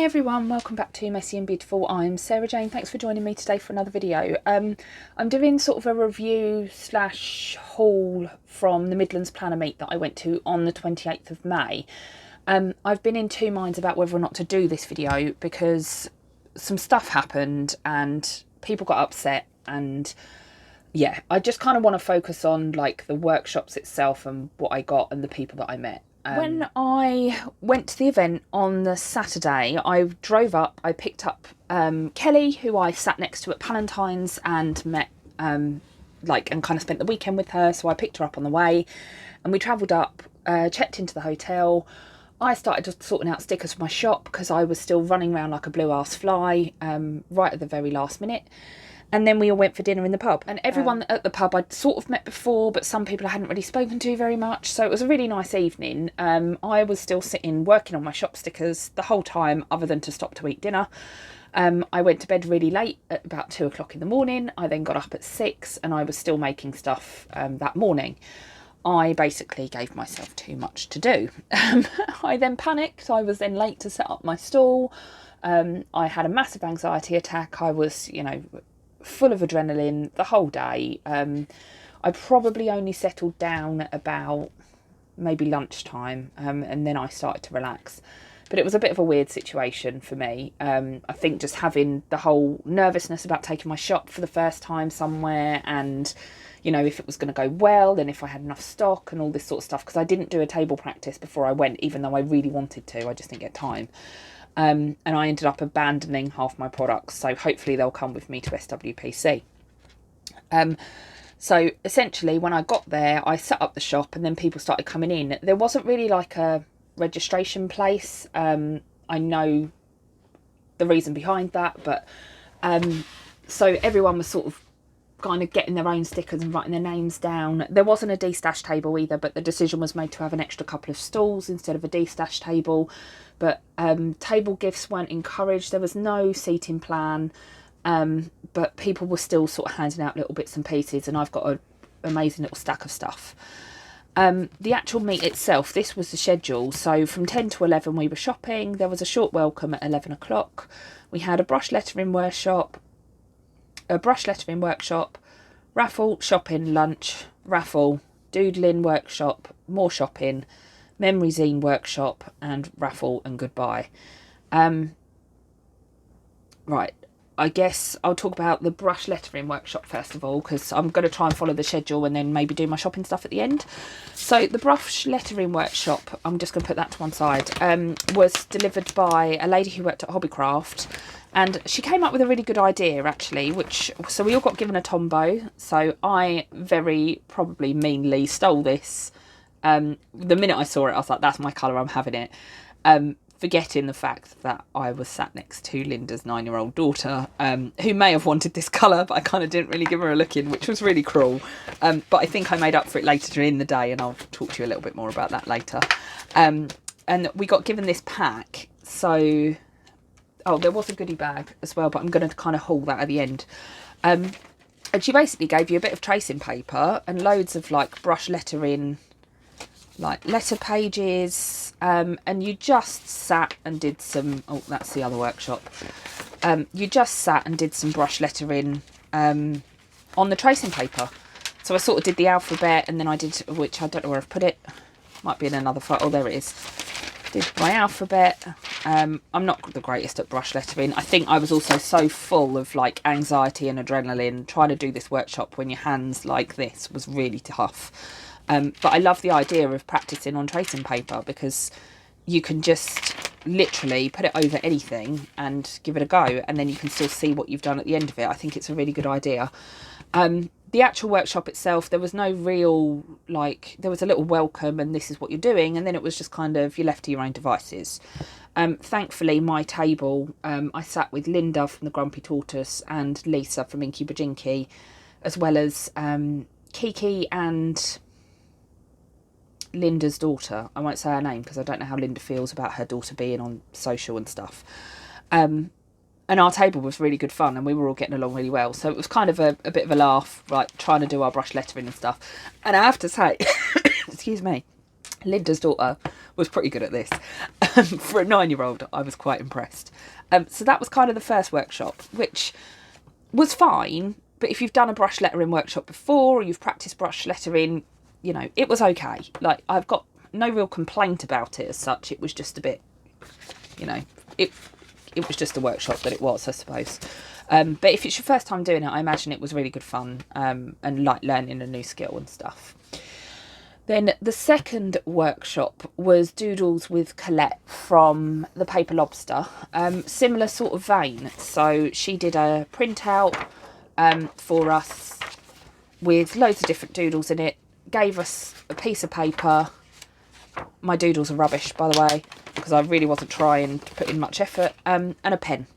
everyone, welcome back to Messy and Beautiful. I'm Sarah Jane. Thanks for joining me today for another video. I'm doing sort of a review slash haul from the Midlands planner meet that I went to on the 28th of May. I've been in two minds about whether or not to do this video because some stuff happened and people got upset, and yeah, I just kind of want to focus on like the workshops itself and what I got and the people that I met. When I went to the event on the Saturday, I drove up, I picked up Kelly, who I sat next to at Palentine's, and met, and kind of spent the weekend with her. So I picked her up on the way and we travelled up, checked into the hotel. I started just sorting out stickers for my shop because I was still running around like a blue-ass fly right at the very last minute. And then we all went for dinner in the pub. And everyone at the pub I'd sort of met before, but some people I hadn't really spoken to very much. So it was a really nice evening. I was still sitting working on my shop stickers the whole time, other than to stop to eat dinner. I went to bed really late at about 2 o'clock in the morning. I then got up at 6 and I was still making stuff that morning. I basically gave myself too much to do. I then panicked. I was then late to set up my stall. I had a massive anxiety attack. I was, full of adrenaline the whole day. I probably only settled down at about maybe lunchtime, and then I started to relax. But it was a bit of a weird situation for me. I think just having the whole nervousness about taking my shop for the first time somewhere, and if it was going to go well, and if I had enough stock and all this sort of stuff, because I didn't do a table practice before I went, even though I really wanted to. I just didn't get time. And I ended up abandoning half my products, so hopefully they'll come with me to SWPC. So essentially when I got there, I set up the shop and then people started coming in. There wasn't really like a registration place. I know the reason behind that, but so everyone was sort of kind of getting their own stickers and writing their names down. There wasn't a D-stash table either, but the decision was made to have an extra couple of stalls instead of a D-stash table. But table gifts weren't encouraged. There was no seating plan, but people were still sort of handing out little bits and pieces, and I've got an amazing little stack of stuff. The actual meet itself, this was the schedule. So from 10 to 11 we were shopping. There was a short welcome at 11 o'clock. We had a brush lettering workshop, raffle, shopping, lunch, raffle, doodling workshop, more shopping, memory zine workshop, and raffle and goodbye. Right, I guess I'll talk about the brush lettering workshop first of all, because I'm going to try and follow the schedule and then maybe do my shopping stuff at the end. So the brush lettering workshop, I'm just going to put that to one side, was delivered by a lady who worked at Hobbycraft. And she came up with a really good idea, actually, so we all got given a Tombow. So I very probably meanly stole this. The minute I saw it, I was like, that's my colour, I'm having it. Forgetting the fact that I was sat next to Linda's 9-year-old daughter, who may have wanted this colour, but I kind of didn't really give her a look in, which was really cruel. But I think I made up for it later in the day, and I'll talk to you a little bit more about that later. And we got given this pack, so... Oh, there was a goodie bag as well, but I'm going to kind of haul that at the end. And she basically gave you a bit of tracing paper and loads of like brush lettering, like letter pages, and you just sat and did some... Oh, that's the other workshop. You just sat and did some brush lettering on the tracing paper. So I sort of did the alphabet, and then I did, which I don't know where I've put it. Might be in another photo. Oh, there it is. Did my alphabet. I'm not the greatest at brush lettering. I think I was also so full of like anxiety and adrenaline trying to do this workshop when your hands like this was really tough. But I love the idea of practicing on tracing paper, because you can just literally put it over anything and give it a go, and then you can still see what you've done at the end of it. I think it's a really good idea. The actual workshop itself, there was no real, there was a little welcome and this is what you're doing, and then it was just kind of, you're left to your own devices. Thankfully, my table, I sat with Linda from the Grumpy Tortoise and Lisa from Inky Bajinky, as well as Kiki and Linda's daughter. I won't say her name because I don't know how Linda feels about her daughter being on social and stuff. And our table was really good fun, and we were all getting along really well. So it was kind of a bit of a laugh, trying to do our brush lettering and stuff. And I have to say, excuse me, Linda's daughter was pretty good at this. For a 9-year-old, I was quite impressed. So that was kind of the first workshop, which was fine. But if you've done a brush lettering workshop before, or you've practiced brush lettering, you know, it was okay. Like, I've got no real complaint about it as such. It was just a bit, you know, it was just a workshop that it was, I suppose. But if it's your first time doing it, I imagine it was really good fun, and like learning a new skill and stuff. Then the second workshop was Doodles with Colette from the Paper Lobster. Similar sort of vein. So she did a printout for us with loads of different doodles in it. Gave us a piece of paper. My doodles are rubbish, by the way, because I really wasn't trying to put in much effort. And a pen.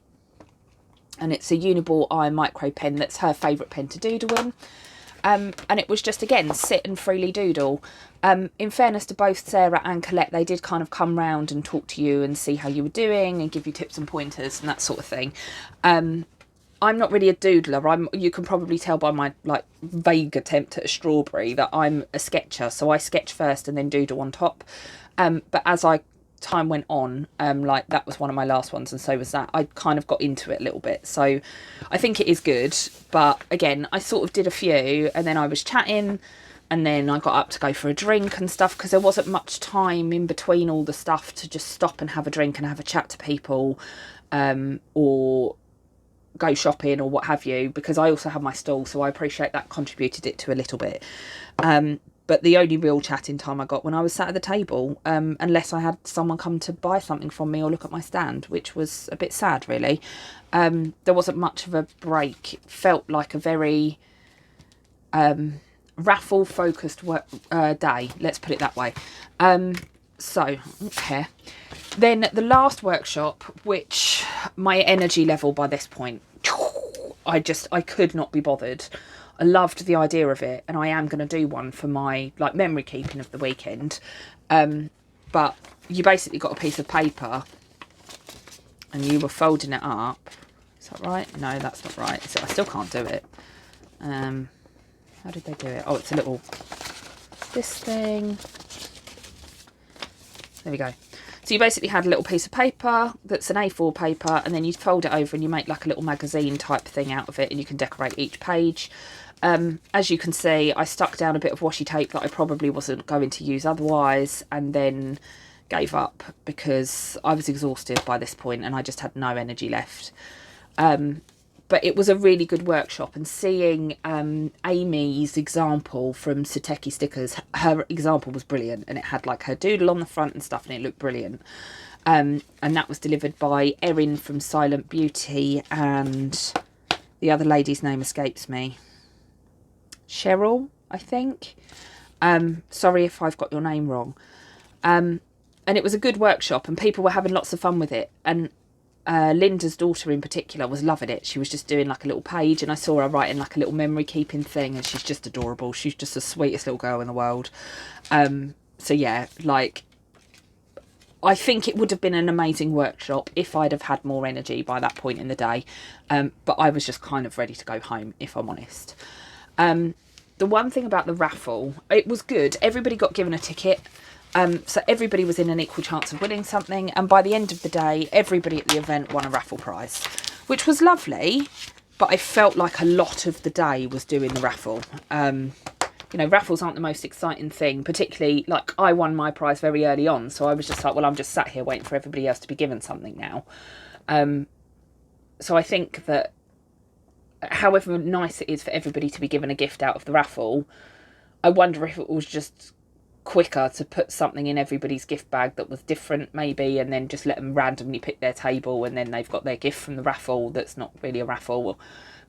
And it's a Uniball Eye micro pen that's her favourite pen to doodle in. And it was just, again, sit and freely doodle. In fairness to both Sarah and Colette, they did kind of come round and talk to you and see how you were doing and give you tips and pointers and that sort of thing. I'm not really a doodler. You can probably tell by my like vague attempt at a strawberry that I'm a sketcher. So I sketch first and then doodle on top. But as time went on, like that was one of my last ones, and so was that. I kind of got into it a little bit, so I think it is good. But again, I sort of did a few, and then I was chatting, and then I got up to go for a drink and stuff, because there wasn't much time in between all the stuff to just stop and have a drink and have a chat to people, or go shopping or what have you, because I also have my stall, so I appreciate that contributed it to a little bit. But the only real chatting time I got when I was sat at the table, unless I had someone come to buy something from me or look at my stand, which was a bit sad, really. There wasn't much of a break. It felt like a very raffle-focused day, let's put it that way. So, okay. Then the last workshop, which my energy level by this point, I could not be bothered. I loved the idea of it, and I am going to do one for my like memory keeping of the weekend. But you basically got a piece of paper and you were folding it up. Is that right? No, that's not right. So I still can't do it. How did they do it? Oh, it's a little, this thing. There we go. So you basically had a little piece of paper that's an A4 paper, and then you fold it over and you make like a little magazine type thing out of it, and you can decorate each page. As you can see, I stuck down a bit of washi tape that I probably wasn't going to use otherwise, and then gave up because I was exhausted by this point and I just had no energy left. But it was a really good workshop, and seeing Amy's example from Sateki Stickers, her example was brilliant, and it had like her doodle on the front and stuff, and it looked brilliant. And that was delivered by Erin from Silent Beauty, and the other lady's name escapes me. Cheryl, I think. Sorry if I've got your name wrong. And it was a good workshop, and people were having lots of fun with it. And Linda's daughter in particular was loving it. She was just doing like a little page, and I saw her writing like a little memory keeping thing, and she's just adorable. She's just the sweetest little girl in the world. So yeah, like, I think it would have been an amazing workshop if I'd have had more energy by that point in the day. But I was just kind of ready to go home, if I'm honest. The one thing about the raffle, it was good. Everybody got given a ticket. So everybody was in an equal chance of winning something. And by the end of the day, everybody at the event won a raffle prize, which was lovely. But I felt like a lot of the day was doing the raffle. You know, raffles aren't the most exciting thing, particularly, like, I won my prize very early on. So I was just like, well, I'm just sat here waiting for everybody else to be given something now. So I think that however nice it is for everybody to be given a gift out of the raffle, I wonder if it was just quicker to put something in everybody's gift bag that was different maybe, and then just let them randomly pick their table, and then they've got their gift from the raffle that's not really a raffle. Or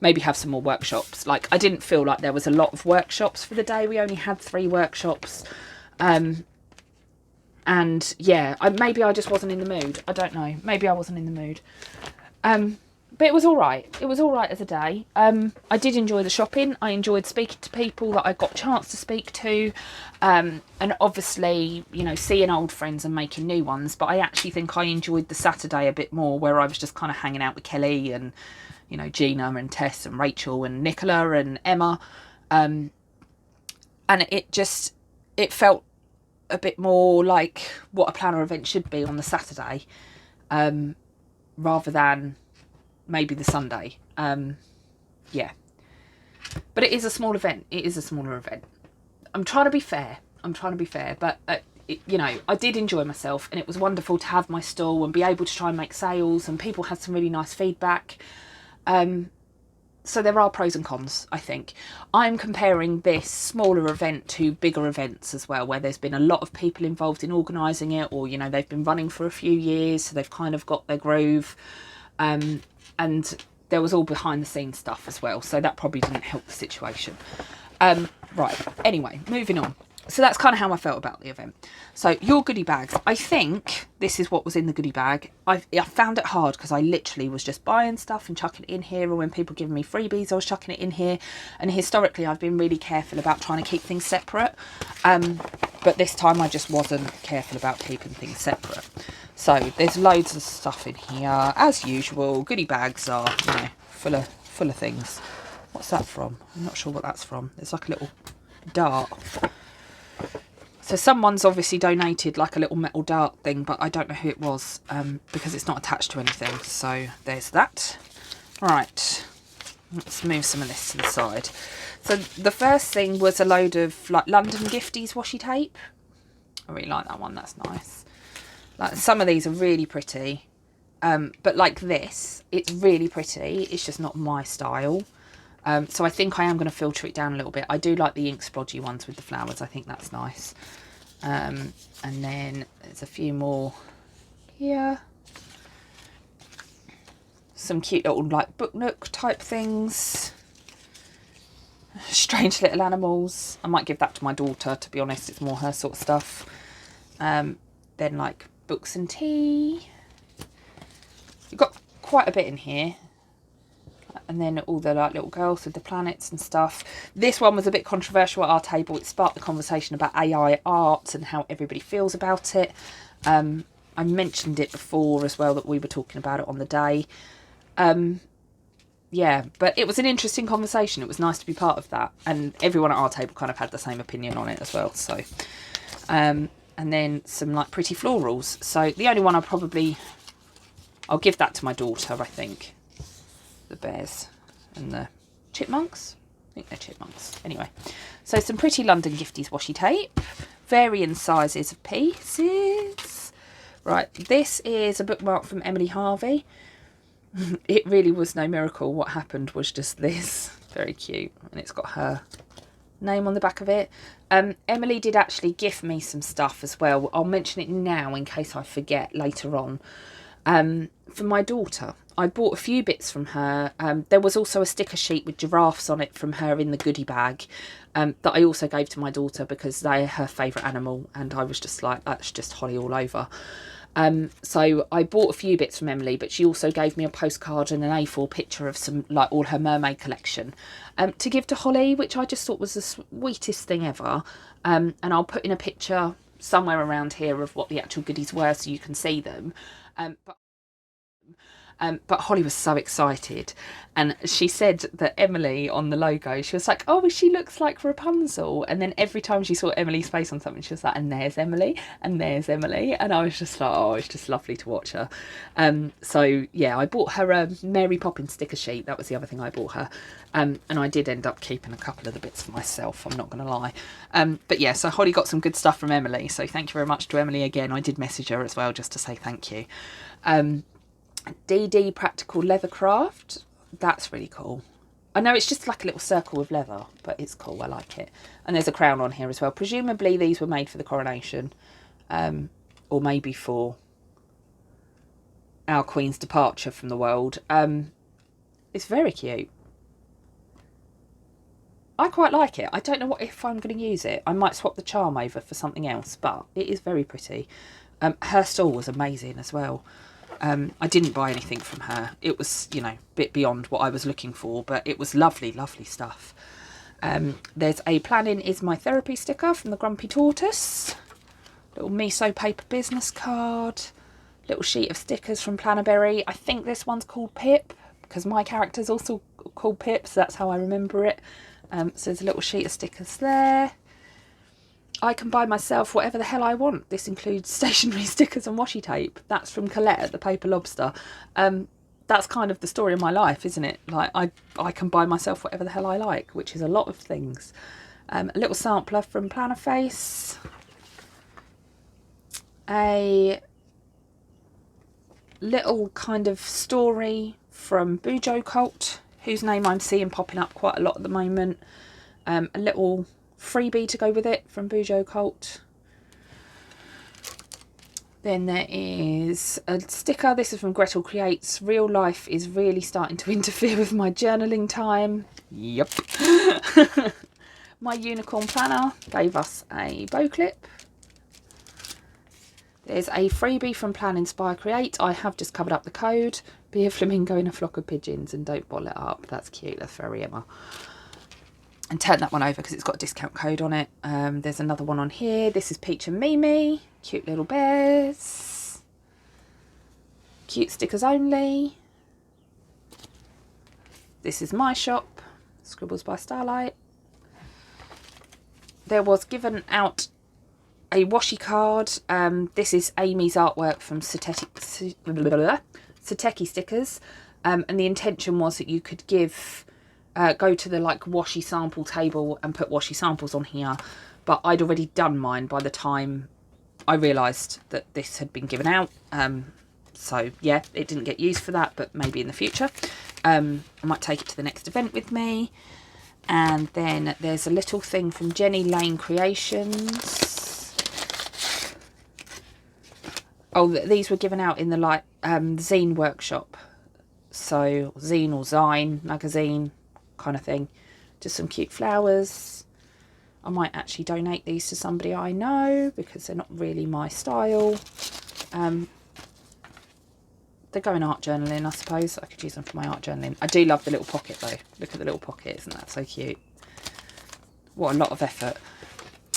maybe have some more workshops. Like, I didn't feel like there was a lot of workshops for the day. We only had 3 workshops. And yeah, maybe I just wasn't in the mood. I don't know. Maybe I wasn't in the mood. But it was all right. It was all right as a day. I did enjoy the shopping. I enjoyed speaking to people that I got a chance to speak to. And obviously, you know, seeing old friends and making new ones. But I actually think I enjoyed the Saturday a bit more, where I was just kind of hanging out with Kelly and, you know, Gina and Tess and Rachel and Nicola and Emma. And it felt a bit more like what a planner event should be on the Saturday, rather than maybe the Sunday. Yeah. But it is a small event. It is a smaller event. I'm trying to be fair. But, you know, I did enjoy myself, and it was wonderful to have my stall and be able to try and make sales, and people had some really nice feedback. So there are pros and cons, I think. I'm comparing this smaller event to bigger events as well, where there's been a lot of people involved in organising it, or, you know, they've been running for a few years, so they've kind of got their groove. And there was all behind the scenes stuff as well, so that probably didn't help the situation. Right, anyway, moving on. So that's kind of how I felt about the event. So your goodie bags. I think this is what was in the goodie bag. I found it hard because I literally was just buying stuff and chucking it in here, or when people giving me freebies, I was chucking it in here. And historically, I've been really careful about trying to keep things separate. But this time I just wasn't careful about keeping things separate. So there's loads of stuff in here. As usual, goodie bags are, you know, full of things. What's that from? I'm not sure what that's from. There's like a little dart. So someone's obviously donated like a little metal dart thing, but I don't know who it was, because it's not attached to anything. So there's that. Right, let's move some of this to the side. So the first thing was a load of like London Gifties washi tape. I really like that one, that's nice. Like some of these are really pretty, but like this, it's really pretty. It's just not my style. So I think I am going to filter it down a little bit. I do like the ink splodgy ones with the flowers. I think that's nice. And then there's a few more here. Some cute little like book nook type things. Strange little animals. I might give that to my daughter, to be honest. It's more her sort of stuff. Then like books and tea. You've got quite a bit in here. And then all the like little girls with the planets and stuff. This one was a bit controversial at our table. It sparked the conversation about AI art and how everybody feels about it. I mentioned it before as well, that we were talking about it on the day. Yeah, but it was an interesting conversation. It was nice to be part of that. And everyone at our table kind of had the same opinion on it as well. So, and then some like pretty florals. So the only one I'll give that to my daughter, I think. The bears and the chipmunks. I think they're chipmunks. Anyway, so some pretty London Gifties washi tape, varying sizes of pieces. Right, this is a bookmark from Emily Harvey. It really was no miracle. What happened was just this. Very cute, and it's got her name on the back of it. Emily did actually gift me some stuff as well. I'll mention it now in case I forget later on. For my daughter, I bought a few bits from her. There was also a sticker sheet with giraffes on it from her in the goodie bag, that I also gave to my daughter because they're her favourite animal, and I was just like, that's just Holly all over. So I bought a few bits from Emily, but she also gave me a postcard and an A4 picture of some, like, all her mermaid collection, to give to Holly, which I just thought was the sweetest thing ever. And I'll put in a picture somewhere around here of what the actual goodies were so you can see them. But Holly was so excited, and she said that Emily on the logo, she was like, oh, she looks like Rapunzel. And then every time she saw Emily's face on something, she was like, and there's Emily, and there's Emily. And I was just like, oh, it's just lovely to watch her. So yeah, I bought her a Mary Poppins sticker sheet. That was the other thing I bought her. And I did end up keeping a couple of the bits for myself, I'm not going to lie. But yeah, so Holly got some good stuff from Emily. So thank you very much to Emily again. I did message her as well just to say thank you. DD Practical Leather Craft. That's really cool. I know it's just like a little circle of leather, but it's cool. I like it. And there's a crown on here as well. Presumably these were made for the coronation, or maybe for our Queen's departure from the world. It's very cute. I quite like it. I don't know if I'm going to use it. I might swap the charm over for something else, but it is very pretty. Her stall was amazing as well. I didn't buy anything from her. It was, you know, a bit beyond what I was looking for, but it was lovely, lovely stuff. There's a Planning is my therapy sticker from the Grumpy Tortoise. Little miso paper business card. Little sheet of stickers from Plannerberry. I think this one's called Pip, because my character's also called Pip, so that's how I remember it. So there's a little sheet of stickers there. I can buy myself whatever the hell I want. This includes stationery, stickers and washi tape. That's from Colette at the Paper Lobster. That's kind of the story of my life, isn't it? Like I can buy myself whatever the hell I like, which is a lot of things. A little sampler from Planner Face. A little kind of story from Bujo Cult, whose name I'm seeing popping up quite a lot at the moment. A little freebie to go with it from Bujo Cult. Then there is a sticker. This is from Gretel Creates. Real life is really starting to interfere with my journaling time. Yep. My Unicorn Planner gave us a bow clip. There's a freebie from Plan, Inspire, Create. I have just covered up the code. Be a flamingo in a flock of pigeons and don't bottle it up. That's cute. That's very Emma. And turn that one over because it's got a discount code on it. There's another one on here. This is Peach and Mimi. Cute little bears. Cute stickers only. This is my shop. Scribbles by Starlight. There was given out a washi card. This is Amy's artwork from Sateki Stickers. And the intention was that you could give... go to the like washi sample table and put washi samples on here, but I'd already done mine by the time I realised that this had been given out. So yeah, it didn't get used for that, but maybe in the future. I might take it to the next event with me. And then there's a little thing from Jenny Lane Creations. Oh, these were given out in the like zine workshop. So zine or zine magazine kind of thing. Just some cute flowers. I might actually donate these to somebody I know because they're not really my style. They go in art journaling, I suppose. I could use them for my art journaling. I do love the little pocket though. Look at the little pocket, isn't that so cute? What a lot of effort.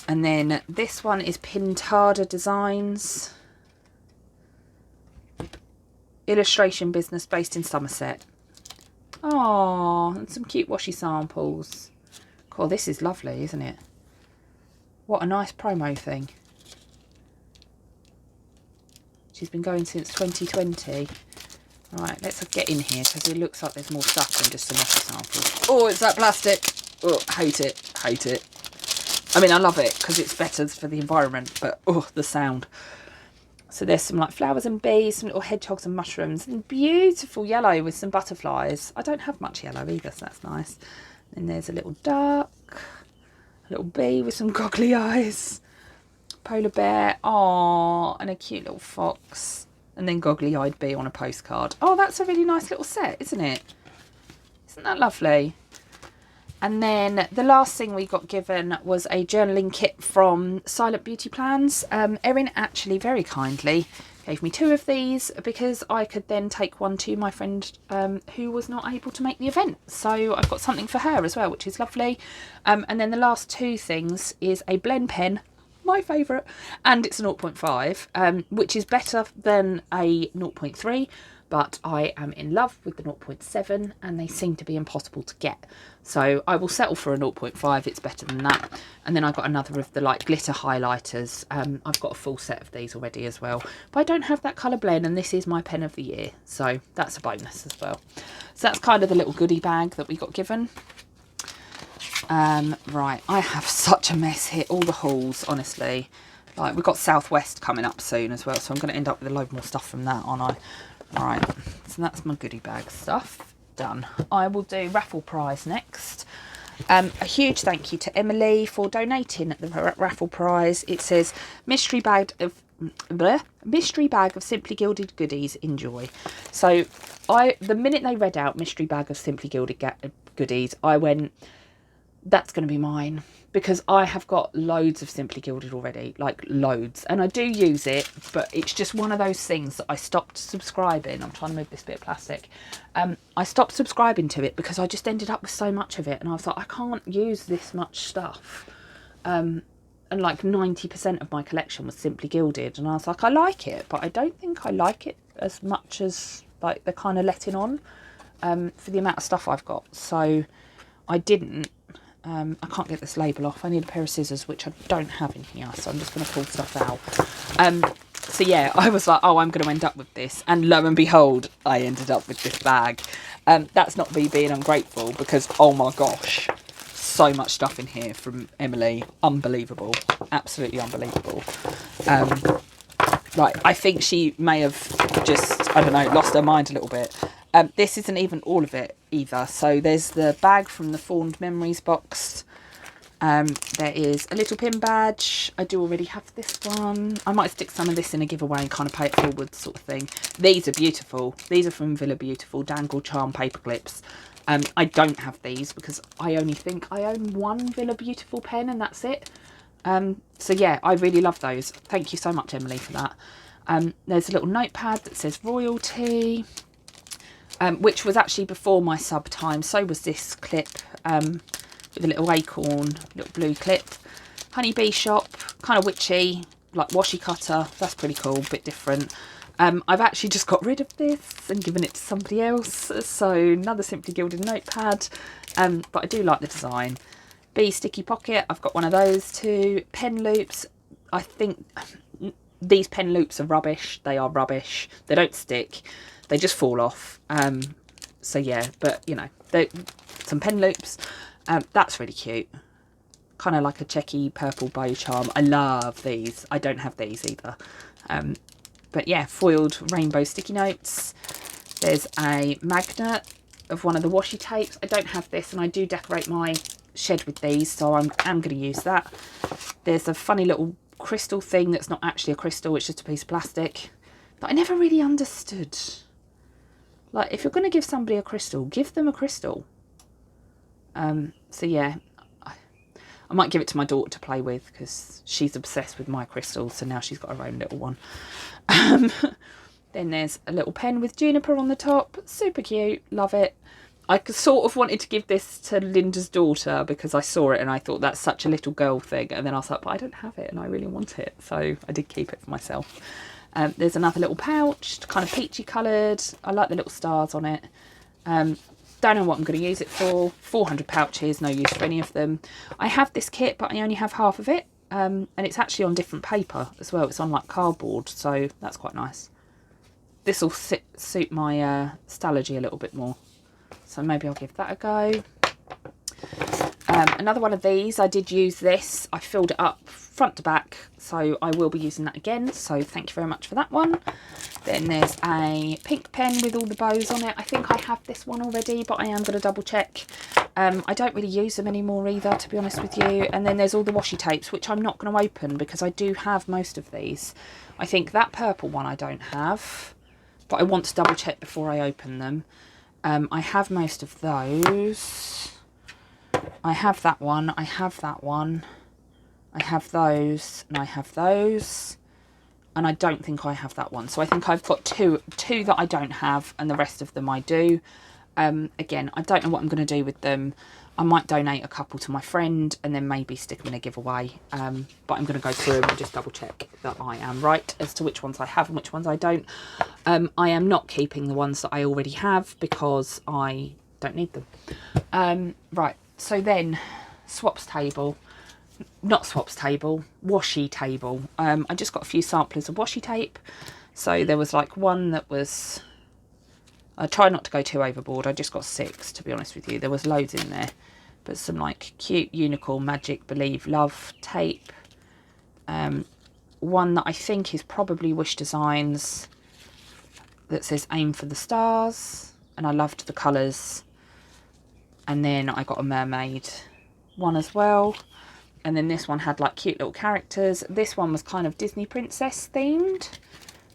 And then this one is Pintada Designs. Illustration business based in Somerset. Oh, and some cute washi samples. Cool, this is lovely, isn't it? What a nice promo thing. She's been going since 2020. Right, let's get in here because it looks like there's more stuff than just some washi samples. Oh, it's that plastic. Oh, hate it, hate it. I mean, I love it because it's better for the environment, but oh, the sound. So there's some like flowers and bees, some little hedgehogs and mushrooms, and beautiful yellow with some butterflies. I don't have much yellow either, so that's nice. And there's a little duck, a little bee with some goggly eyes, polar bear, oh, and a cute little fox, and then goggly-eyed bee on a postcard. Oh, that's a really nice little set, isn't it? Isn't that lovely? And then the last thing we got given was a journaling kit from Silent Beauty Plans. Erin actually very kindly gave me 2 of these because I could then take one to my friend who was not able to make the event. So I've got something for her as well, which is lovely. And then the last 2 things is a blend pen, my favourite, and it's a 0.5, which is better than a 0.3. But I am in love with the 0.7 and they seem to be impossible to get. So I will settle for a 0.5, it's better than that. And then I got another of the like glitter highlighters. I've got a full set of these already as well. But I don't have that colour blend and this is my pen of the year. So that's a bonus as well. So that's kind of the little goodie bag that we got given. Right, I have such a mess here. All the hauls, honestly. Like we've got Southwest coming up soon as well. So I'm going to end up with a load more stuff from that, aren't I? Right, so that's my goodie bag stuff done. I will do raffle prize next. A huge thank you to Emily for donating the raffle prize. It says mystery bag of Simply Gilded goodies. Enjoy. So the minute they read out mystery bag of Simply Gilded goodies, I went, that's going to be mine, because I have got loads of Simply Gilded already, like loads, and I do use it, but it's just one of those things that I stopped subscribing. I'm trying to move this bit of plastic. I stopped subscribing to it because I just ended up with so much of it, and I was like, I can't use this much stuff. And like 90% of my collection was Simply Gilded, and I was like, I like it, but I don't think I like it as much as like they're kind of letting on for the amount of stuff I've got. So I didn't. I can't get this label off. I need a pair of scissors, which I don't have in here, so I'm just going to pull stuff out. So yeah, I was like, oh, I'm going to end up with this. And lo and behold, I ended up with this bag. That's not me being ungrateful, because, oh my gosh, so much stuff in here from Emily. Unbelievable. Absolutely unbelievable. Like, I think she may have just, I don't know, lost her mind a little bit. This isn't even all of it either. So there's the bag from the Fond Memories box. There is a little pin badge. I do already have this one. I might stick some of this in a giveaway and kind of pay it forward sort of thing. These are beautiful. These are from Villa Beautiful, Dangle Charm paper clips. I don't have these because I only think I own one Villa Beautiful pen and that's it. So yeah, I really love those. Thank you so much, Emily, for that. There's a little notepad that says royalty, which was actually before my sub time. So was this clip, with a little acorn, little blue clip. Honeybee shop, kind of witchy, like washi cutter. That's pretty cool, bit different. I've actually just got rid of this and given it to somebody else. So another Simply Gilded notepad, but I do like the design. Bee sticky pocket, I've got one of those too. Pen loops, I think these pen loops are rubbish. They are rubbish. They don't stick. They just fall off. So yeah, but you know, some pen loops. That's really cute. Kind of like a checky purple bow charm. I love these. I don't have these either. But yeah, foiled rainbow sticky notes. There's a magnet of one of the washi tapes. I don't have this, and I do decorate my shed with these, so I'm going to use that. There's a funny little crystal thing that's not actually a crystal, it's just a piece of plastic that I never really understood. Like, if you're going to give somebody a crystal, give them a crystal. So yeah, I might give it to my daughter to play with because she's obsessed with my crystals, so now she's got her own little one. Then there's a little pen with juniper on the top. Super cute. Love it. I sort of wanted to give this to Linda's daughter because I saw it and I thought that's such a little girl thing. And then I was like, but I don't have it and I really want it. So I did keep it for myself. There's another little pouch, kind of peachy coloured. I like the little stars on it. Don't know what I'm going to use it for. 400 pouches, no use for any of them. I have this kit, but I only have half of it. And it's actually on different paper as well. It's on like cardboard, so that's quite nice. This will suit my Stalogy a little bit more. So maybe I'll give that a go. Another one of these, I did use this. I filled it up front to back, so I will be using that again. So thank you very much for that one. Then there's a pink pen with all the bows on it. I think I have this one already, but I am going to double check. I don't really use them anymore either, to be honest with you. And then there's all the washi tapes, which I'm not going to open because I do have most of these. I think that purple one I don't have, but I want to double check before I open them. I have most of those. I have that one, I have that one, I have those, and I have those, and I don't think I have that one. So I think I've got two that I don't have, and the rest of them I do. Again, I don't know what I'm going to do with them. I might donate a couple to my friend, and then maybe stick them in a giveaway. But I'm going to go through them and just double check that I am right as to which ones I have and which ones I don't. I am not keeping the ones that I already have because I don't need them. Right. So then, washi table. I just got a few samplers of washi tape. So there was like one that was, I try not to go too overboard. I just got 6, to be honest with you. There was loads in there. But some like cute unicorn, magic, believe, love tape. One that I think is probably Wish Designs that says aim for the stars. And I loved the colours. And then I got a mermaid one as well. And then this one had like cute little characters. This one was kind of Disney princess themed.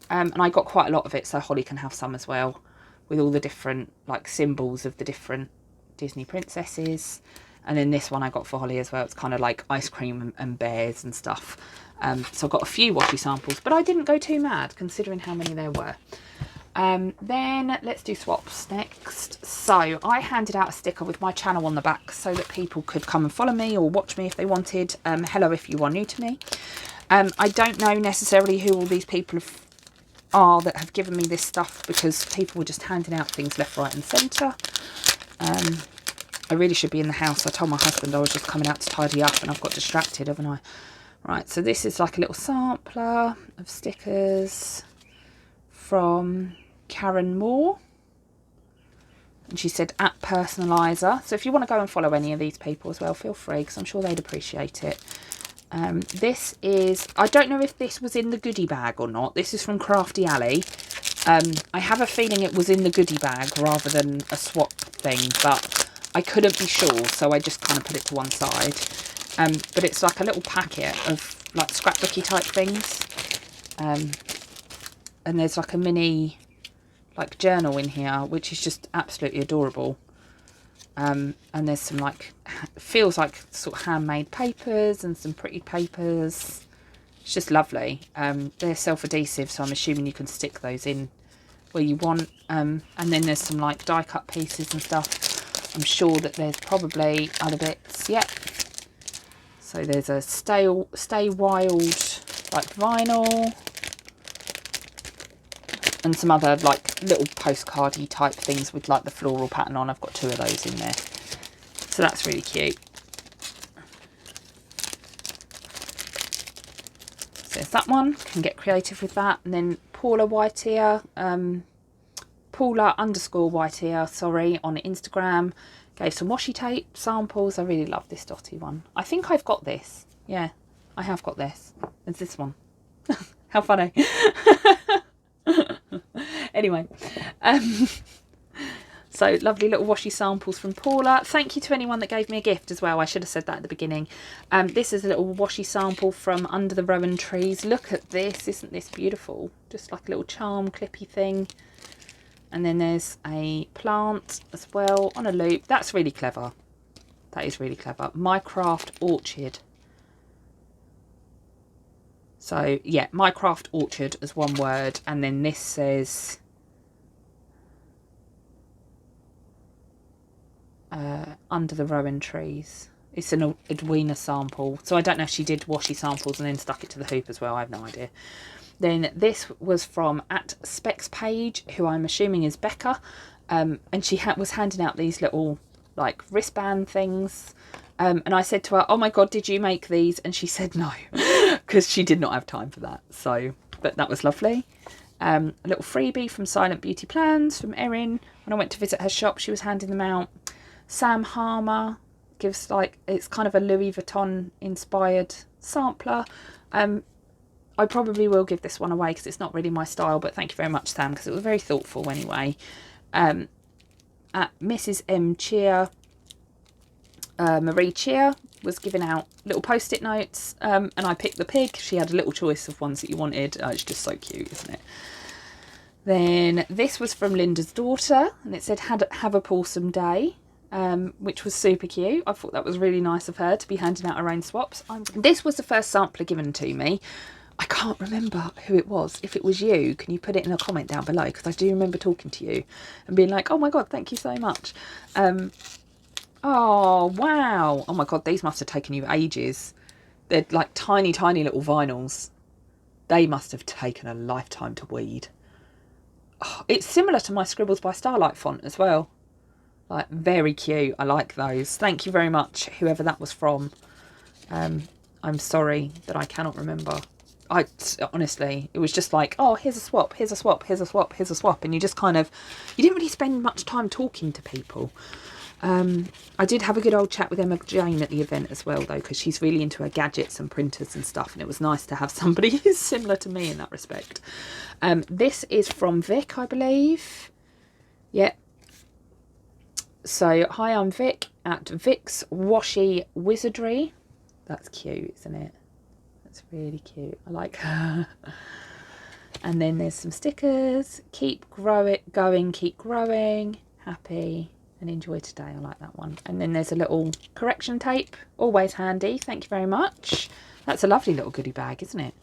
And I got quite a lot of it, so Holly can have some as well. With all the different like symbols of the different Disney princesses. And then this one I got for Holly as well. It's kind of like ice cream and bears and stuff. So I got a few washi samples, but I didn't go too mad considering how many there were. Then let's do swaps next. So I handed out a sticker with my channel on the back so that people could come and follow me or watch me if they wanted. Hello if you are new to me. I don't know necessarily who all these people are that have given me this stuff because people were just handing out things left, right and centre. I really should be in the house. I told my husband I was just coming out to tidy up and I've got distracted, haven't I? Right, so this is like a little sampler of stickers from Karen Moore. And she said at Personalizer. So if you want to go and follow any of these people as well, feel free, because I'm sure they'd appreciate it. This is, I don't know if this was in the goodie bag or not. This is from Crafty Alley. I have a feeling it was in the goodie bag rather than a swap thing, but I couldn't be sure, so I just kind of put it to one side. But it's like a little packet of like scrapbooky type things. And there's like a mini like journal in here, which is just absolutely adorable. And there's some like, feels like sort of handmade papers and some pretty papers. It's just lovely. They're self-adhesive, so I'm assuming you can stick those in where you want. And then there's some like die cut pieces and stuff. I'm sure that there's probably other bits. Yep. So there's a Stay Wild like vinyl. And some other like little postcardy type things with like the floral pattern on. I've got 2 of those in there. So that's really cute. So there's that one. Can get creative with that. And then Paula Whiteear, Paula_Whiteear, sorry, on Instagram. Gave some washi tape samples. I really love this dotty one. I think I've got this. Yeah, I have got this. It's this one. How funny. Anyway, so lovely little washi samples from Paula. Thank you to anyone that gave me a gift as well. I should have said that at the beginning. This is a little washi sample from Under the Rowan Trees. Look at this. Isn't this beautiful? Just like a little charm clippy thing. And then there's a plant as well on a loop. That's really clever. That is really clever. My Craft Orchid. So yeah, My Craft Orchard as one word. And then this says Under the Rowan Trees. It's an Edwina sample. So I don't know if she did washi samples and then stuck it to the hoop as well. I have no idea. Then this was from @SpexPage, who I'm assuming is Becca. And she was handing out these little like wristband things. And I said to her, oh my God, did you make these? And she said no, because she did not have time for that. So, but that was lovely. A little freebie from Silent Beauty Plans from Erin. When I went to visit her shop, she was handing them out. Sam Harmer gives like, it's kind of a Louis Vuitton inspired sampler. I probably will give this one away because it's not really my style, but thank you very much, Sam, because it was very thoughtful anyway. At Mrs. M. Cheer, Marie Cheer was giving out little post-it notes, and I picked the pig. She had a little choice of ones that you wanted. It's just so cute, isn't it? Then this was from Linda's daughter, and it said, have a Pawsome Day, which was super cute. I thought that was really nice of her to be handing out her own swaps. This was the first sampler given to me. I can't remember who it was. If it was you, can you put it in a comment down below? Because I do remember talking to you and being like, oh my God, thank you so much. Oh, wow. Oh my God, these must have taken you ages. They're like tiny, tiny little vinyls. They must have taken a lifetime to weed. Oh, it's similar to my Scribbles by Starlight font as well. Like, very cute. I like those. Thank you very much, whoever that was from. I'm sorry that I cannot remember. Honestly, it was just like, oh, here's a swap, here's a swap, here's a swap, here's a swap. And you just kind of, you didn't really spend much time talking to people. I did have a good old chat with Emma Jane at the event as well, though, because she's really into her gadgets and printers and stuff. And it was nice to have somebody who's similar to me in that respect. This is from Vic, I believe. Yeah. So, hi, I'm Vic at Vic's Washi Wizardry. That's cute, isn't it? That's really cute. I like her. And then there's some stickers. Keep going, keep growing. Happy and enjoy today. I like that one. And then there's a little correction tape. Always handy. Thank you very much. That's a lovely little goodie bag, isn't it?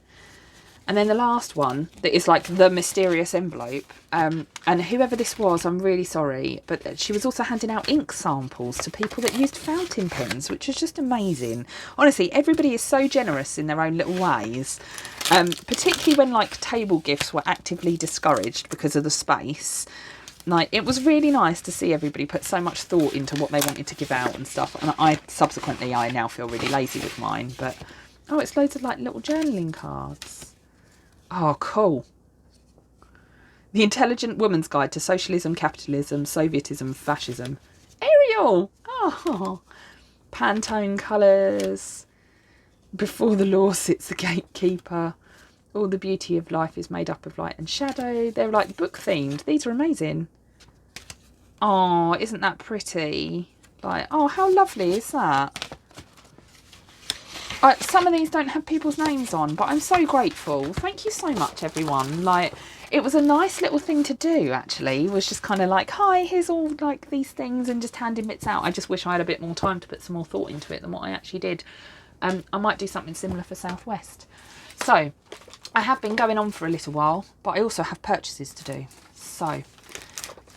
And then the last one that is like the mysterious envelope. And whoever this was, I'm really sorry. But she was also handing out ink samples to people that used fountain pens, which is just amazing. Honestly, everybody is so generous in their own little ways. Particularly when like table gifts were actively discouraged because of the space. like, it was really nice to see everybody put so much thought into what they wanted to give out and stuff. And I now feel really lazy with mine, but oh, it's loads of like little journaling cards. Oh, cool. The Intelligent Woman's Guide to Socialism, Capitalism, Sovietism, Fascism. Ariel! Oh, Pantone colours. Before the law sits the gatekeeper. All the beauty of life is made up of light and shadow. They're like book themed. These are amazing. Oh, isn't that pretty? Like, oh, how lovely is that? Some of these don't have people's names on, but I'm so grateful. Thank you so much, everyone. Like, it was a nice little thing to do, actually. It was just kind of like, hi, here's all like these things, and just handing bits out. I just wish I had a bit more time to put some more thought into it than what I actually did. I might do something similar for Southwest. So, I have been going on for a little while, but I also have purchases to do. So,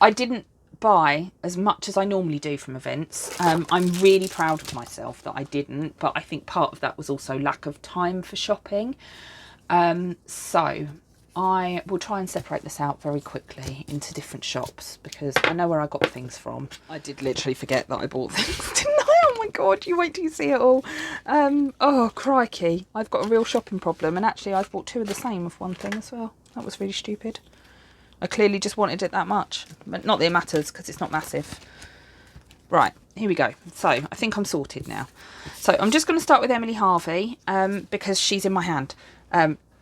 I didn't buy as much as I normally do from events. I'm really proud of myself that I didn't, but I think part of that was also lack of time for shopping. So, I will try and separate this out very quickly into different shops because I know where I got things from. I did literally forget that I bought things, didn't I? Oh my god, you wait till you see it all. Oh crikey, I've got a real shopping problem, and actually I've bought two of the same of one thing as well. That was really stupid. I clearly just wanted it that much, but not that it matters because it's not massive. Right, here we go. So I think I'm sorted now. So I'm just going to start with Emily Harvey because she's in my hand.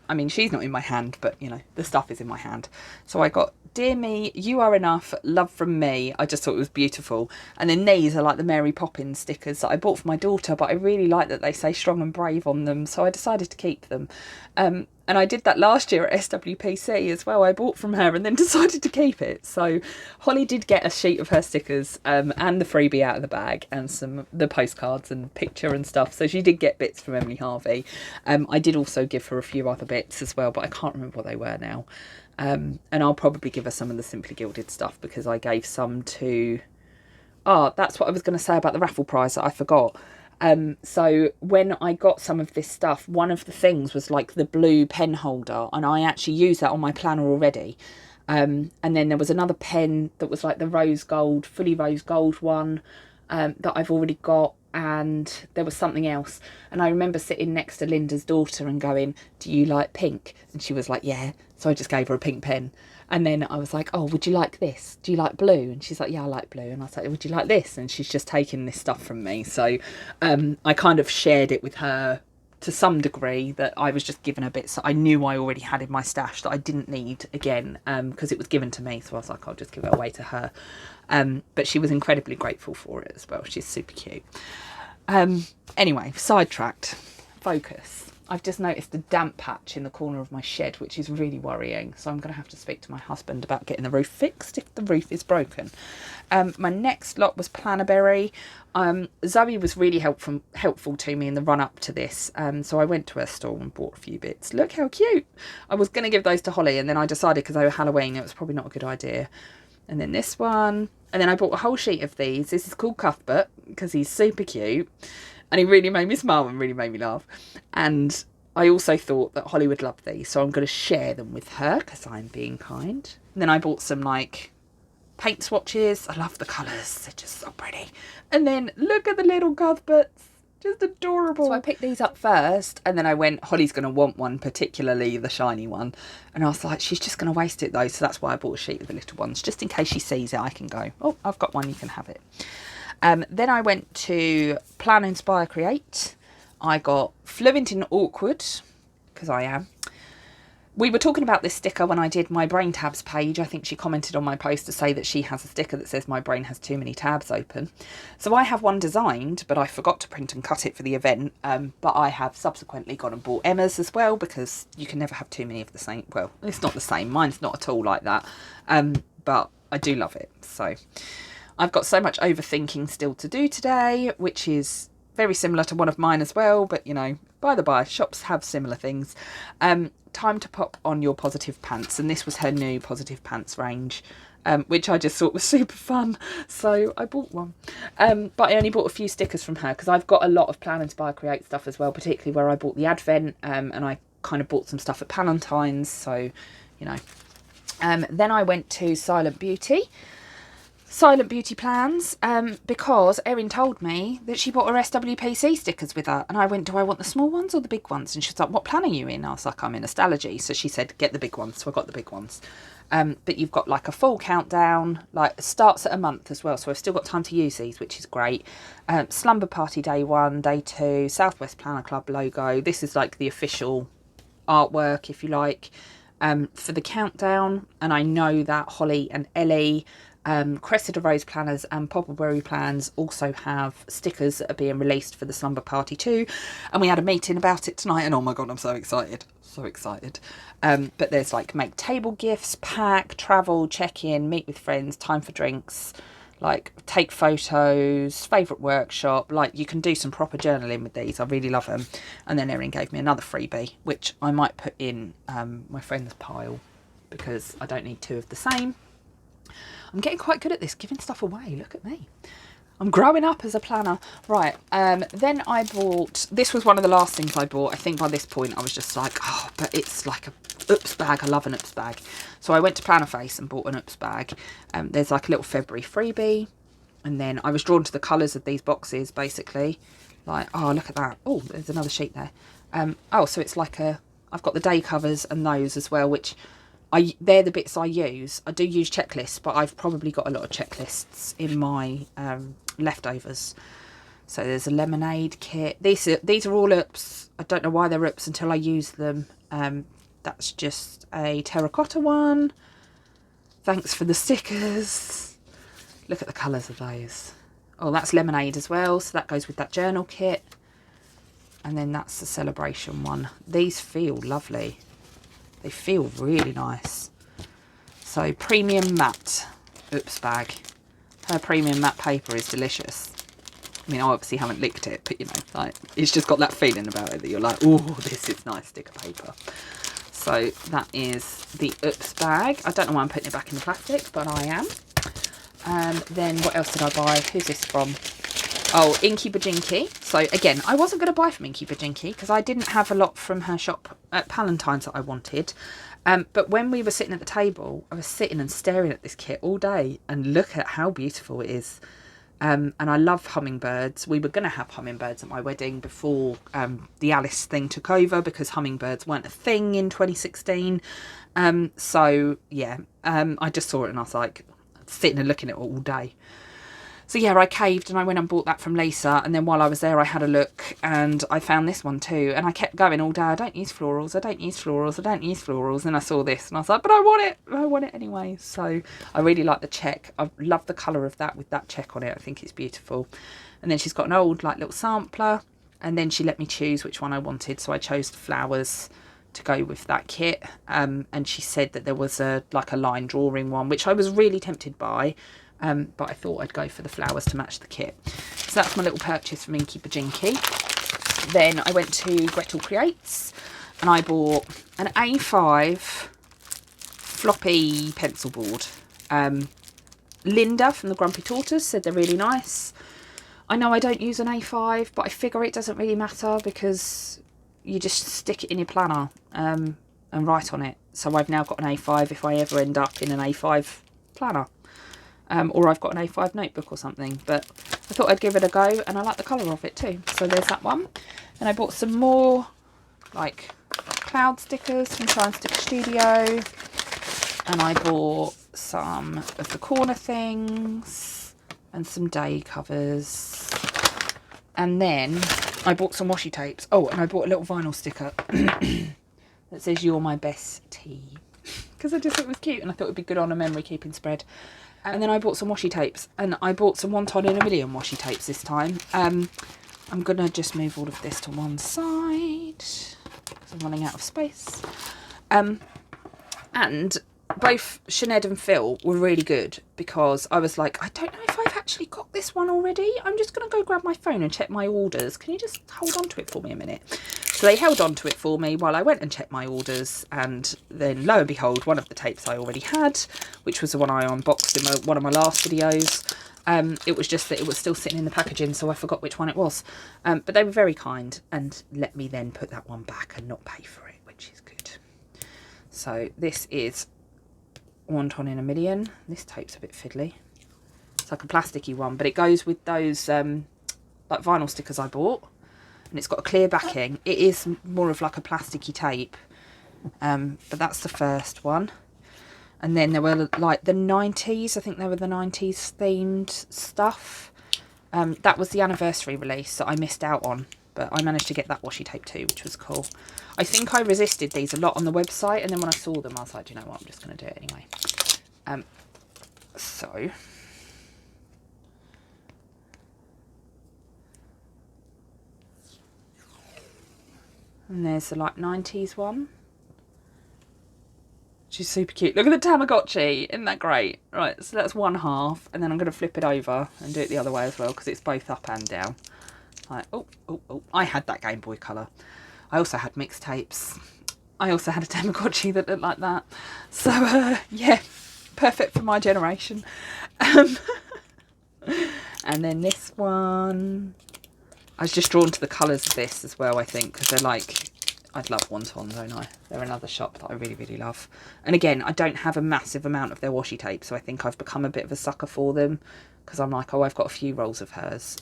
I mean, she's not in my hand, but, you know, the stuff is in my hand. So I got Dear Me, You Are Enough, Love From Me. I just thought it was beautiful. And then these are like the Mary Poppins stickers that I bought for my daughter, but I really like that they say strong and brave on them, so I decided to keep them. And I did that last year at SWPC as well. I bought from her and then decided to keep it. So Holly did get a sheet of her stickers and the freebie out of the bag and the postcards and picture and stuff. So she did get bits from Emily Harvey. I did also give her a few other bits as well, but I can't remember what they were now. And I'll probably give her some of the Simply Gilded stuff because I gave some to... Oh, that's what I was going to say about the raffle prize that I forgot. So when I got some of this stuff, one of the things was like the blue pen holder, and I actually used that on my planner already. And then there was another pen that was like the rose gold, fully rose gold one, that I've already got. And there was something else. And I remember sitting next to Linda's daughter and going, do you like pink? And she was like, yeah. So I just gave her a pink pen. And then I was like, oh, would you like this? Do you like blue? And she's like, yeah, I like blue. And I was like, would you like this? And she's just taken this stuff from me. So I kind of shared it with her to some degree, that I was just giving her bits that I knew I already had in my stash that I didn't need again because it was given to me. So I was like, I'll just give it away to her. But she was incredibly grateful for it as well. She's super cute. Anyway, sidetracked. Focus. I've just noticed a damp patch in the corner of my shed, which is really worrying. So I'm going to have to speak to my husband about getting the roof fixed if the roof is broken. My next lot was Plannerberry. Zoe was really helpful to me in the run up to this. So I went to her store and bought a few bits. Look how cute. I was going to give those to Holly, and then I decided because they were Halloween, it was probably not a good idea. And then this one. And then I bought a whole sheet of these. This is called Cuthbert because he's super cute. And he really made me smile and really made me laugh. And I also thought that Holly would love these. So I'm going to share them with her because I'm being kind. And then I bought some like paint swatches. I love the colours. They're just so pretty. And then look at the little Cuthberts. Just adorable. So I picked these up first. And then I went, Holly's going to want one, particularly the shiny one. And I was like, she's just going to waste it though. So that's why I bought a sheet of the little ones. Just in case she sees it, I can go, oh, I've got one. You can have it. Then I went to Plan, Inspire, Create. I got Fluent in Awkward, because I am. We were talking about this sticker when I did my brain tabs page. I think she commented on my post to say that she has a sticker that says my brain has too many tabs open. So I have one designed, but I forgot to print and cut it for the event. But I have subsequently gone and bought Emma's as well, because you can never have too many of the same. Well, it's not the same. Mine's not at all like that. But I do love it. So I've got so much overthinking still to do today, which is very similar to one of mine as well. But, you know, by the by, shops have similar things. Time to pop on your positive pants. And this was her new positive pants range, which I just thought was super fun. So I bought one. But I only bought a few stickers from her because I've got a lot of Plan, Inspire, Create stuff as well, particularly where I bought the Advent. And I kind of bought some stuff at Palentine's. So, you know, Then I went to Silent Beauty plans, because Erin told me that she bought her SWPC stickers with her, and I went, do I want the small ones or the big ones? And she was like, what plan are you in? I was like, I'm in Astrology. So she said, get the big ones. So I got the big ones. But you've got like a full countdown, like it starts at a month as well, so I've still got time to use these, which is great. Slumber Party Day 1, Day 2, Southwest Planner Club logo. This is like the official artwork, if you like, for the countdown. And I know that Holly and Ellie, Cressida Rose planners and Poppleberry plans also have stickers that are being released for the Slumber Party too, and we had a meeting about it tonight, and oh my god, I'm so excited, so excited. But there's like make table gifts, pack, travel, check-in, meet with friends, time for drinks, like take photos, favourite workshop. Like you can do some proper journaling with these. I really love them. And then Erin gave me another freebie, which I might put in my friend's pile because I don't need two of the same. I'm getting quite good at this, giving stuff away. Look at me. I'm growing up as a planner. Right, then I bought... This was one of the last things I bought. I think by this point I was just like, oh, but it's like a oops bag. I love an oops bag. So I went to Plannerface and bought an oops bag. There's like a little February freebie. And then I was drawn to the colours of these boxes, basically. Like, oh, look at that. Oh, there's another sheet there. Oh, so it's like a... I've got the day covers and those as well, which... they're the bits I use. I do use checklists, but I've probably got a lot of checklists in my leftovers. So there's a lemonade kit. These are all oops. I don't know why they're oops until I use them. That's just a terracotta one. Thanks for the stickers. Look at the colours of those. Oh, that's lemonade as well. So that goes with that journal kit. And then that's the celebration one. These feel lovely. They feel really nice. So premium matte oops bag. Her premium matte paper is delicious. I mean, I obviously haven't licked it, but you know, like it's just got that feeling about it that you're like, oh, this is nice sticker paper. So that is the oops bag. I don't know why I'm putting it back in the plastic, but I am. Then what else did I buy? Who's this from? Oh, Inky Bajinky. So again, I wasn't going to buy from Inky Bajinky because I didn't have a lot from her shop at Palentine's that I wanted. But when we were sitting at the table, I was sitting and staring at this kit all day, and look at how beautiful it is. And I love hummingbirds. We were going to have hummingbirds at my wedding before the Alice thing took over, because hummingbirds weren't a thing in 2016. So yeah, I just saw it and I was like sitting and looking at it all day. So yeah, I caved and I went and bought that from Lisa. And then while I was there, I had a look and I found this one too. And I kept going all day, I don't use florals, I don't use florals, I don't use florals. And I saw this and I was like, but I want it anyway. So I really like the check. I love the colour of that with that check on it. I think it's beautiful. And then she's got an old like little sampler. And then she let me choose which one I wanted. So I chose the flowers to go with that kit. And she said that there was a line drawing one, which I was really tempted by. But I thought I'd go for the flowers to match the kit. So that's my little purchase from Inky Bajinky. Then I went to Gretel Creates and I bought an A5 floppy pencil board. Linda from the Grumpy Tortoise said they're really nice. I know I don't use an A5, but I figure it doesn't really matter because you just stick it in your planner and write on it. So I've now got an A5 if I ever end up in an A5 planner. Or I've got an A5 notebook or something, but I thought I'd give it a go, and I like the colour of it too. So there's that one. And I bought some more like cloud stickers from Shine Sticker Studio, and I bought some of the corner things and some day covers, and then I bought some washi tapes. Oh, and I bought a little vinyl sticker that says "You're my bestie," because I just thought it was cute and I thought it would be good on a memory keeping spread. And then I bought some washi tapes, and I bought some 1 ton in a million washi tapes this time. I'm going to just move all of this to one side because I'm running out of space. And both Sinead and Phil were really good because I was like, I don't know if I've actually got this one already. I'm just going to go grab my phone and check my orders. Can you just hold on to it for me a minute? So they held on to it for me while I went and checked my orders, and then lo and behold, one of the tapes I already had, which was the one I unboxed in one of my last videos. It was just that it was still sitting in the packaging, so I forgot which one it was. But they were very kind and let me then put that one back and not pay for it, which is good. So this is Wonton in a Million. This tape's a bit fiddly. It's like a plasticky one, but it goes with those like vinyl stickers I bought, and it's got a clear backing. It is more of like a plasticky tape, but that's the first one. And then there were like the 90s, I think they were the 90s themed stuff. That was the anniversary release that I missed out on, but I managed to get that washi tape too, which was cool. I think I resisted these a lot on the website, and then when I saw them I was like, do you know what, I'm just going to do it anyway. So and there's the like 90s one, which is super cute. Look at the Tamagotchi, isn't that great? Right, so that's one half, and then I'm going to flip it over and do it the other way as well, because it's both up and down. Like, oh, I had that Game Boy Colour. I also had mixtapes. I also had a Tamagotchi that looked like that. So, yeah, perfect for my generation. And then this one, I was just drawn to the colours of this as well, I think, because they're like, I'd love Wonton, don't I? They're another shop that I really, really love. And again, I don't have a massive amount of their washi tape, so I think I've become a bit of a sucker for them, because I'm like, oh, I've got a few rolls of hers,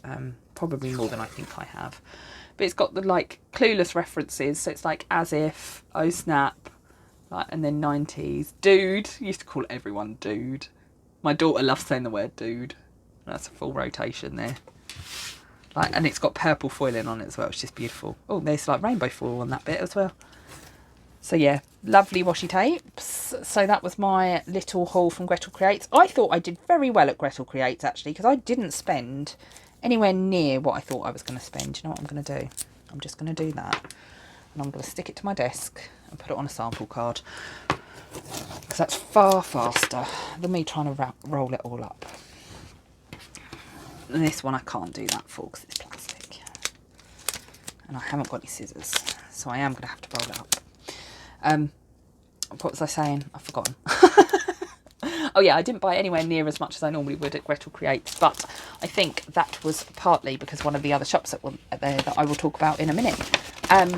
probably more than I think I have. But it's got the like Clueless references, so it's like As If, Oh Snap, like, and then 90s, Dude. I used to call everyone Dude. My daughter loves saying the word dude. That's a full rotation there. Like, and it's got purple foiling on it as well, which is beautiful. Oh, there's like rainbow foil on that bit as well. So yeah, lovely washi tapes. So that was my little haul from Gretel Creates. I thought I did very well at Gretel Creates actually, because I didn't spend anywhere near what I thought I was going to spend. Do you know what I'm going to do? I'm just going to do that, and I'm going to stick it to my desk and put it on a sample card, because that's far faster than me trying to roll it all up. And this one I can't do that for because it's plastic, and I haven't got any scissors, so I am going to have to roll it up. What was I saying? I've forgotten. Oh yeah, I didn't buy anywhere near as much as I normally would at Gretel Creates, but I think that was partly because one of the other shops that were there that I will talk about in a minute. And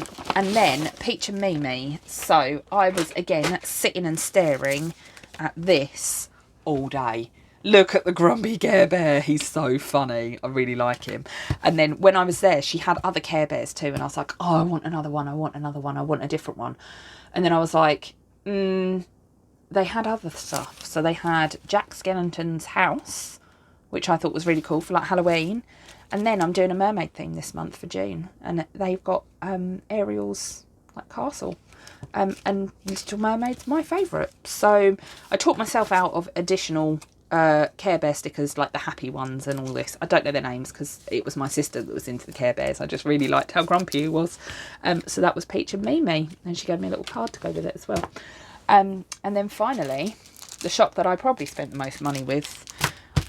then Peach and Mimi. So I was again sitting and staring at this all day. Look at the grumpy Care Bear. He's so funny. I really like him. And then when I was there, she had other Care Bears too. And I was like, oh, I want another one. I want another one. I want a different one. And then I was like, they had other stuff. So they had Jack Skellington's house, which I thought was really cool for like Halloween. And then I'm doing a mermaid theme this month for June. And they've got Ariel's like castle. And Little Mermaid's my favourite. So I taught myself out of additional Care Bear stickers, like the happy ones and all this. I don't know their names because it was my sister that was into the Care Bears. I just really liked how grumpy he was. So that was Peach and Mimi, and she gave me a little card to go with it as well. And then finally, the shop that I probably spent the most money with,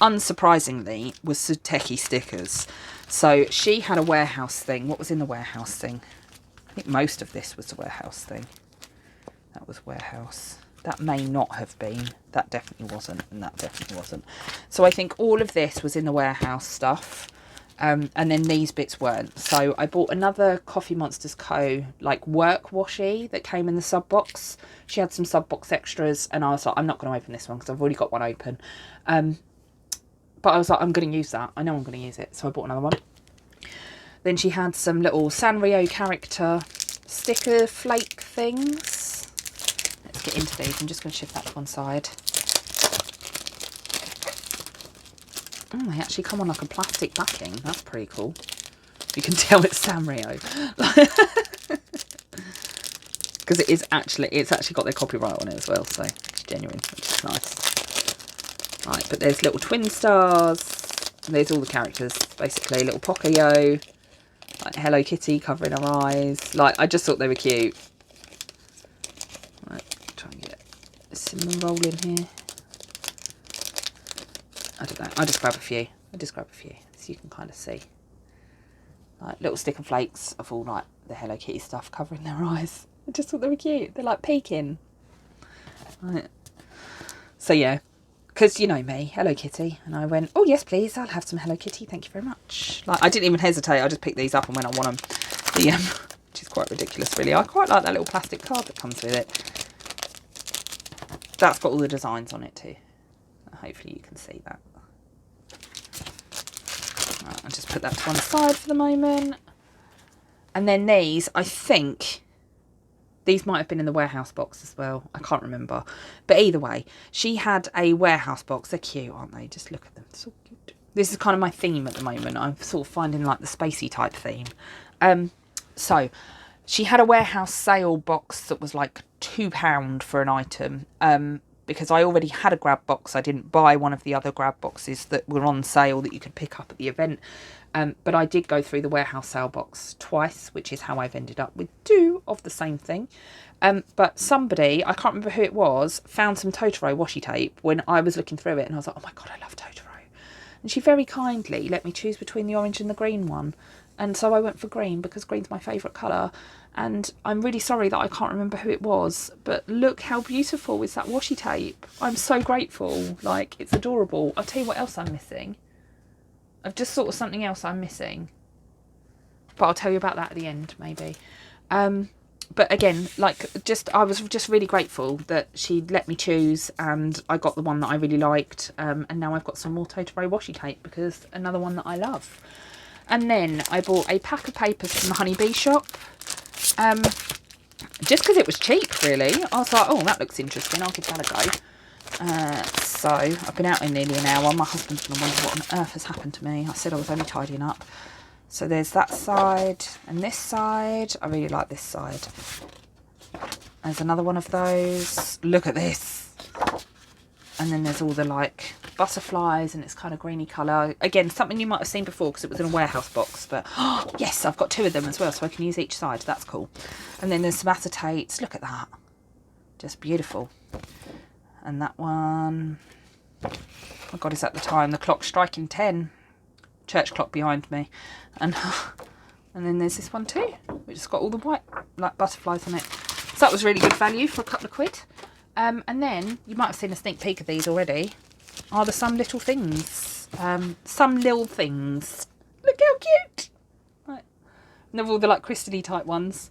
unsurprisingly, was Suteki Stickers. So she had a warehouse thing. What was in the warehouse thing? I think most of this was the warehouse thing. That was warehouse. That may not have been. That definitely wasn't. And that definitely wasn't. So I think all of this was in the warehouse stuff. And then these bits weren't. So I bought another Coffee Monsters Co. like work washi that came in the sub box. She had some sub box extras. And I was like, I'm not going to open this one because I've already got one open. But I was like, I'm going to use that. I know I'm going to use it. So I bought another one. Then she had some little Sanrio character sticker flake things. Let's get into these. I'm just going to shift that to one side. Oh, they actually come on like a plastic backing. That's pretty cool. You can tell it's Sanrio. Because it's actually got their copyright on it as well. So it's genuine, which is nice. Right, but there's little twin stars. There's all the characters, basically. Little Pocoyo. Like Hello Kitty covering her eyes. Like, I just thought they were cute. Right, try and get a cinnamon roll in here. I don't know. I'll just grab a few. So you can kind of see. Like little sticker flakes of all like the Hello Kitty stuff covering their eyes. I just thought they were cute. They're like peeking. Right. So yeah. Because you know me, Hello Kitty. And I went, oh yes please, I'll have some Hello Kitty. Thank you very much. Like, I didn't even hesitate. I just picked these up and went, I want them. Which is quite ridiculous really. I quite like that little plastic card that comes with it. that's got all the designs on it too. Hopefully you can see that. Right, I'll just put that to one side for the moment. And then these, I think, these might have been in the warehouse box as well. I can't remember. But either way, she had a warehouse box. They're cute, aren't they? Just look at them. So cute. This is kind of my theme at the moment. I'm sort of finding like the spacey type theme. So she had a warehouse sale box that was like £2 for an item. Because I already had a grab box. I didn't buy one of the other grab boxes that were on sale that you could pick up at the event. But I did go through the warehouse sale box twice, which is how I've ended up with 2 of the same thing. But somebody, I can't remember who it was, found some Totoro washi tape when I was looking through it. And I was like, oh my God, I love Totoro. And she very kindly let me choose between the orange and the green one. And so I went for green because green's my favourite colour. And I'm really sorry that I can't remember who it was. But look how beautiful is that washi tape. I'm so grateful. Like, it's adorable. I'll tell you what else I'm missing. I've just thought of something else I'm missing. But I'll tell you about that at the end, maybe. But again, like, I was just really grateful that she'd let me choose, and I got the one that I really liked. And now I've got some more Totoro washi tape because another one that I love. And then I bought a pack of papers from the Honeybee shop. Just because it was cheap, really. I was like, oh, that looks interesting. I'll give that a go. So I've been out in nearly an hour. My husband's going to wonder what on earth has happened to me. I said I was only tidying up. So there's that side and this side. I really like this side. There's another one of those. Look at this. And then there's all the like butterflies, and it's kind of greeny colour. Again, something you might have seen before because it was in a warehouse box. But yes, I've got 2 of them as well, so I can use each side. That's cool. And then there's some acetates. Look at that. Just beautiful. And that one, oh God, is at the time the clock striking 10. Church clock behind me. And then there's this one too, which has got all the white like butterflies on it. So that was really good value for a couple of quid. And then you might have seen a sneak peek of these already. Are the Some Little Things. Some Little Things. Look how cute. Right. And they're all the like crystally type ones.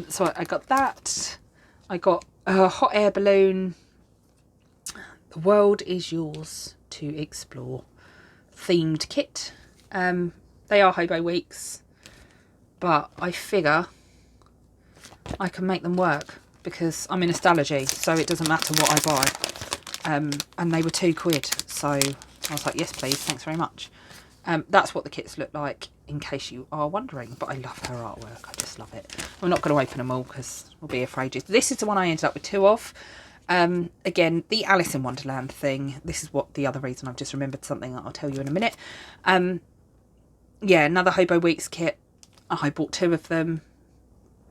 So I got that. I got a hot air balloon. The world is yours to explore. Themed kit. They are Hobo Weeks, but I figure I can make them work because I'm in Nostalgy, so it doesn't matter what I buy. And they were £2, so I was like, yes please, thanks very much. That's what the kits look like, in case you are wondering. But I love her artwork. I just love it. I'm not going to open them all because we'll be here for ages. This is the one I ended up with 2 of. Again, the Alice in Wonderland thing. This is what the other reason I've just remembered something that I'll tell you in a minute. Yeah, another Hobo Weeks kit. I bought 2 of them.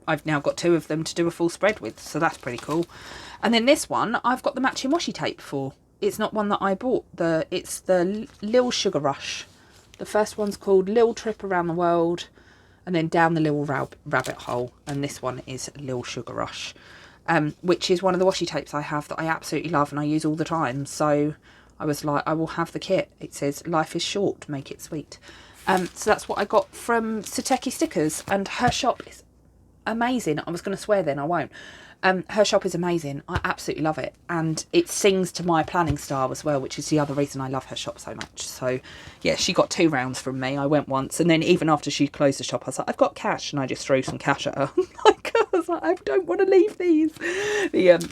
I've now got 2 of them to do a full spread with, so that's pretty cool. And then this one, I've got the matching washi tape for. It's not one that I bought. It's the Lil Sugar Rush. The first one's called Lil Trip Around the World, and then Down the Lil Rabbit Hole. And this one is Lil Sugar Rush. Which is one of the washi tapes I have that I absolutely love and I use all the time. So I was like, I will have the kit. It says, life is short, make it sweet. So that's what I got from Sateki Stickers, and her shop is amazing. I was going to swear then, I won't. Her shop is amazing. I absolutely love it. And it sings to my planning style as well, which is the other reason I love her shop so much. So yeah, she got 2 rounds from me. I went once, and then even after she closed the shop, I was like, I've got cash, and I just threw some cash at her. I was like, I don't want to leave these.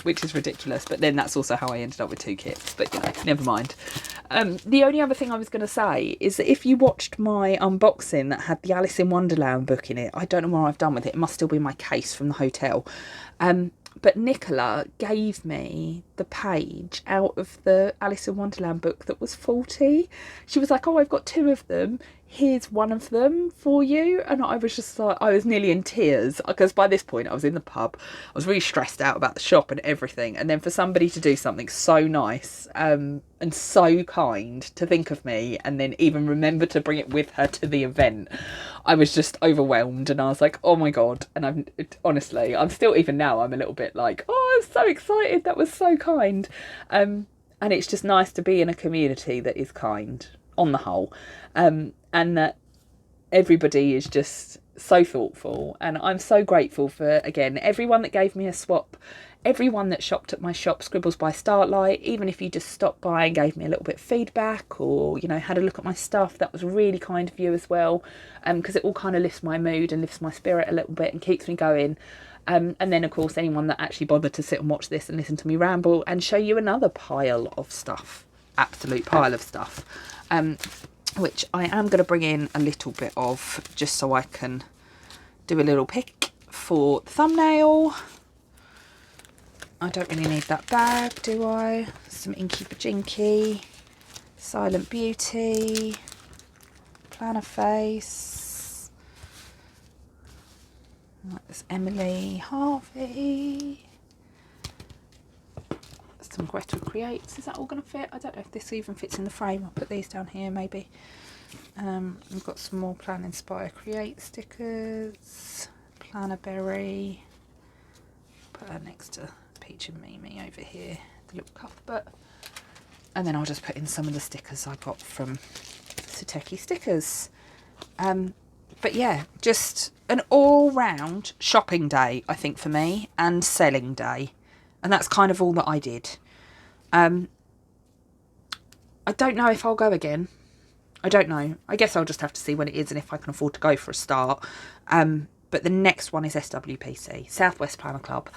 Which is ridiculous. But then that's also how I ended up with 2 kits. But you know, never mind. The only other thing I was going to say is that if you watched my unboxing that had the Alice in Wonderland book in it, I don't know what I've done with it. It must still be in my case from the hotel. But Nicola gave me the page out of the Alice in Wonderland book that was faulty. She was like, oh, I've got 2 of them. Here's one of them for you. And I was just like, I was nearly in tears because by this point I was in the pub. I was really stressed out about the shop and everything. And then for somebody to do something so nice and so kind to think of me and then even remember to bring it with her to the event, I was just overwhelmed. And I was like, oh my God. And honestly, I'm still, even now, I'm a little bit like, oh, I'm so excited. That was so kind. And it's just nice to be in a community that is kind on the whole. And that everybody is just so thoughtful, and I'm so grateful for, again, everyone that gave me a swap, everyone that shopped at my shop, Scribbles by Starlight, even if you just stopped by and gave me a little bit of feedback, or, you know, had a look at my stuff, that was really kind of you as well, because it all kind of lifts my mood and lifts my spirit a little bit and keeps me going. And then, of course, anyone that actually bothered to sit and watch this and listen to me ramble and show you another pile of stuff, absolute pile of stuff, which I am going to bring in a little bit of, just so I can do a little pick for the thumbnail. I don't really need that bag, do I? Some Inky Bajinky, Silent Beauty, Planner Face. Like this Emily Harvey. Some Greta Creates. Is that all going to fit? I don't know if this even fits in the frame. I'll put these down here maybe. We've got some more Plan Inspire Create stickers. Planner Berry. Put her next to Peach and Mimi over here. The little Cuthbert. And then I'll just put in some of the stickers I got from Sateki Stickers. But yeah, just an all-round shopping day, I think, for me, and selling day. And that's kind of all that I did. I don't know if I'll go again. I don't know. I guess I'll just have to see when it is and if I can afford to go for a start. But the next one is SWPC, Southwest Planner Club.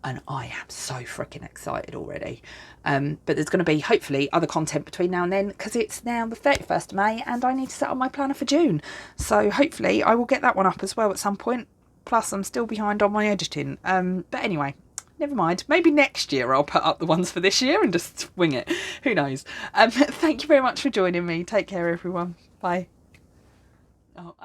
And I am so freaking excited already. But there's going to be, hopefully, other content between now and then, because it's now the 31st of May and I need to set on my planner for June. So hopefully I will get that one up as well at some point. Plus, I'm still behind on my editing. But anyway, never mind. Maybe next year I'll put up the ones for this year and just wing it. Who knows? Thank you very much for joining me. Take care, everyone. Bye. Oh,